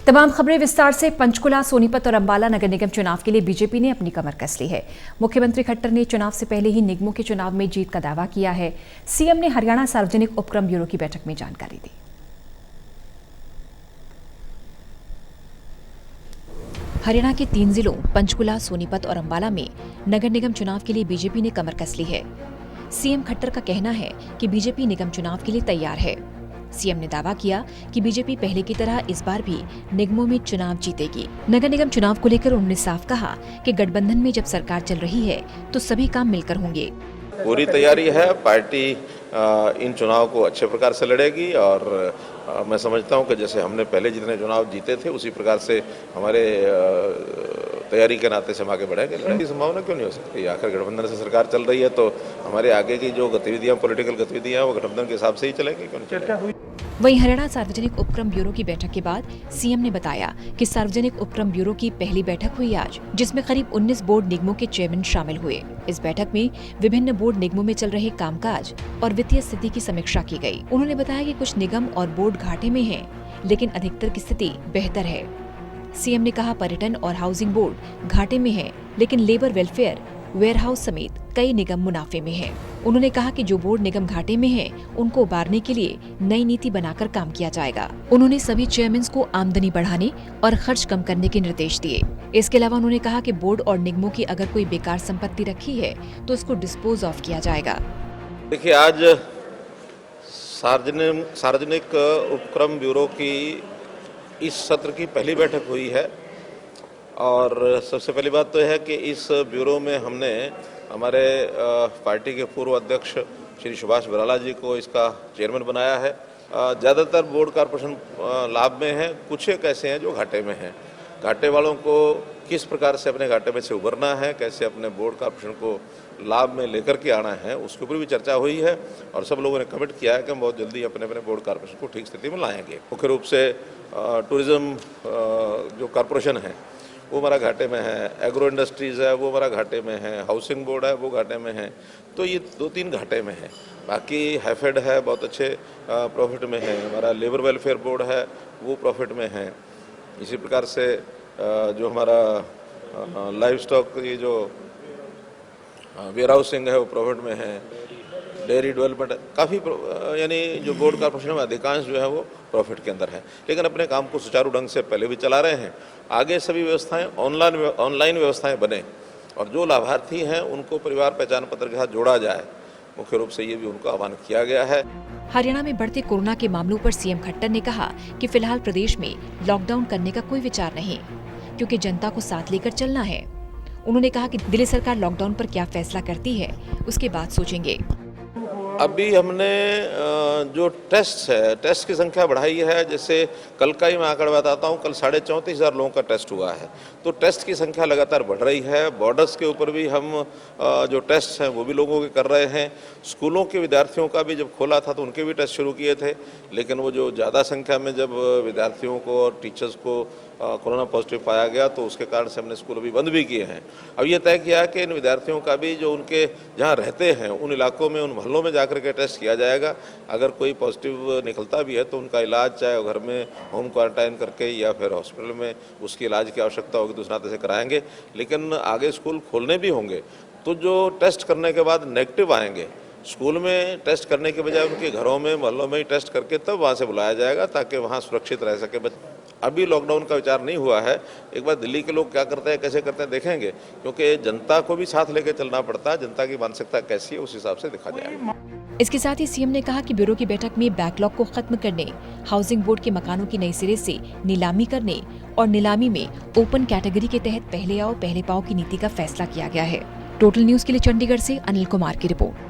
तमाम खबरें विस्तार से। पंचकुला, सोनीपत और अंबाला नगर निगम चुनाव के लिए बीजेपी ने अपनी कमर कस ली है। मुख्यमंत्री खट्टर ने चुनाव से पहले ही निगमों के चुनाव में जीत का दावा किया है। सीएम ने हरियाणा सार्वजनिक उपक्रम ब्यूरो की बैठक में जानकारी दी। हरियाणा के 3 जिलों पंचकुला, सोनीपत और अंबाला में नगर निगम चुनाव के लिए बीजेपी ने कमर कस ली है। सीएम खट्टर का कहना है कि बीजेपी निगम चुनाव के लिए तैयार है। सीएम ने दावा किया कि बीजेपी पहले की तरह इस बार भी निगमों में चुनाव जीतेगी। नगर निगम चुनाव को लेकर उन्होंने साफ कहा कि गठबंधन में जब सरकार चल रही है तो सभी काम मिलकर होंगे। पूरी तैयारी है। पार्टी इन चुनाव को अच्छे प्रकार से लड़ेगी और मैं समझता हूं कि जैसे हमने पहले जितने चुनाव जीते थे उसी प्रकार से हमारे तैयारी के नाते से हम आगे बढ़ेंगे। लड़ाई की संभावना क्यों नहीं हो सकती? आखिर गठबंधन से सरकार चल रही है तो हमारे आगे की जो गतिविधियां, पॉलिटिकल गतिविधियां, वो गठबंधन के हिसाब से ही चलेंगी। क्यों नहीं चलेंगी? वहीं हरियाणा सार्वजनिक उपक्रम ब्यूरो की बैठक के बाद सीएम ने बताया कि सार्वजनिक उपक्रम ब्यूरो की पहली बैठक हुई आज, जिसमें करीब 19 बोर्ड निगमों के चेयरमैन शामिल हुए। इस बैठक में विभिन्न बोर्ड निगमों में चल रहे कामकाज और वित्तीय स्थिति की समीक्षा की गई। उन्होंने बताया कि कुछ निगम और बोर्ड घाटे में हैं, लेकिन अधिकतर की स्थिति बेहतर है। सीएम ने कहा पर्यटन और हाउसिंग बोर्ड घाटे में है, लेकिन लेबर वेलफेयर, वेयरहाउस समेत कई निगम मुनाफे में हैं। उन्होंने कहा कि जो बोर्ड निगम घाटे में हैं, उनको उबारने के लिए नई नीति बनाकर काम किया जाएगा। उन्होंने सभी चेयरमैन को आमदनी बढ़ाने और खर्च कम करने के निर्देश दिए। इसके अलावा उन्होंने कहा कि बोर्ड और निगमों की अगर कोई बेकार संपत्ति रखी है तो उसको डिस्पोज ऑफ किया जाएगा। देखिए, आज सार्वजनिक उपक्रम ब्यूरो की इस सत्र की पहली बैठक हुई है और सबसे पहली बात तो है कि इस ब्यूरो में हमने हमारे पार्टी के पूर्व अध्यक्ष श्री सुभाष बराला जी को इसका चेयरमैन बनाया है। ज़्यादातर बोर्ड कॉर्पोरेशन लाभ में हैं, कुछ एक ऐसे हैं जो घाटे में हैं। घाटे वालों को किस प्रकार से अपने घाटे में से उभरना है, कैसे अपने बोर्ड कॉर्पोरेशन को लाभ में लेकर के आना है, उसके ऊपर भी चर्चा हुई है और सब लोगों ने कमिट किया है कि हम बहुत जल्दी अपने अपने बोर्ड कॉर्पोरेशन को ठीक स्थिति में लाएंगे। मुख्य रूप से टूरिज्म जो कॉर्पोरेशन है वो हमारा घाटे में है, एग्रो इंडस्ट्रीज़ है वो हमारा घाटे में है, हाउसिंग बोर्ड है वो घाटे में है। तो ये 2-3 घाटे में है। बाकी हैफेड है बहुत अच्छे प्रॉफिट में है। हमारा लेबर वेलफेयर बोर्ड है वो प्रॉफिट में है। इसी प्रकार से जो हमारा लाइव स्टॉक, ये जो वेयर हाउसिंग है वो प्रॉफिट में है। डेयरी डेवलपमेंट काफ़ी यानी जो बोर्ड कॉर्पोरेशन में अधिकांश जो है वो प्रॉफिट के अंदर है, लेकिन अपने काम को सुचारू ढंग से पहले भी चला रहे हैं। आगे सभी व्यवस्थाएं ऑनलाइन व्यवस्थाएं बने और जो लाभार्थी हैं उनको परिवार पहचान पत्र के साथ जोड़ा जाए। मुख्य रूप से ये भी उनको आह्वान किया गया है। हरियाणा में बढ़ते कोरोना के मामलों पर सीएम खट्टर ने कहा कि फिलहाल प्रदेश में लॉकडाउन करने का कोई विचार नहीं, क्योंकि जनता को साथ लेकर चलना है। उन्होंने कहा कि दिल्ली सरकार लॉकडाउन पर क्या फैसला करती है उसके बाद सोचेंगे। अभी हमने जो टेस्ट की संख्या बढ़ाई है। जैसे कल का ही मैं आंकड़ा बताता हूँ, कल 34,500 लोगों का टेस्ट हुआ है। तो टेस्ट की संख्या लगातार बढ़ रही है। बॉर्डर्स के ऊपर भी हम जो टेस्ट हैं वो भी लोगों के कर रहे हैं। स्कूलों के विद्यार्थियों का भी जब खोला था तो उनके भी टेस्ट शुरू किए थे, लेकिन वो जो ज़्यादा संख्या में जब विद्यार्थियों को और टीचर्स को कोरोना पॉजिटिव पाया गया तो उसके कारण से हमने स्कूल अभी बंद भी किए हैं। अब ये तय किया कि इन विद्यार्थियों का भी जो उनके जहाँ रहते हैं उन इलाकों में, उन मोहल्लों में जाकर के टेस्ट किया जाएगा। अगर कोई पॉजिटिव निकलता भी है तो उनका इलाज चाहे घर में होम क्वारंटाइन करके या फिर हॉस्पिटल में उसकी इलाज की आवश्यकता होगी तो उस नाते से कराएंगे। लेकिन आगे स्कूल खोलने भी होंगे तो जो टेस्ट करने के बाद नेगेटिव आएंगे, स्कूल में टेस्ट करने के बजाय उनके घरों में, मोहल्लों में ही टेस्ट करके तब वहाँ से बुलाया जाएगा ताकि वहाँ सुरक्षित रह सके बच्चे। अभी लॉकडाउन का विचार नहीं हुआ है। एक बार दिल्ली के लोग क्या करते हैं, कैसे करते हैं देखेंगे, क्योंकि जनता को भी साथ लेकर चलना पड़ता है। जनता की मानसिकता कैसी है उस हिसाब से देखा जाएगा। इसके साथ ही सीएम ने कहा कि ब्यूरो की बैठक में बैकलॉग को खत्म करने, हाउसिंग बोर्ड के मकानों की नई सिरे से नीलामी करने और नीलामी में ओपन कैटेगरी के तहत पहले आओ पहले पाओ की नीति का फैसला किया गया है। टोटल न्यूज के लिए चंडीगढ़ से अनिल कुमार की रिपोर्ट।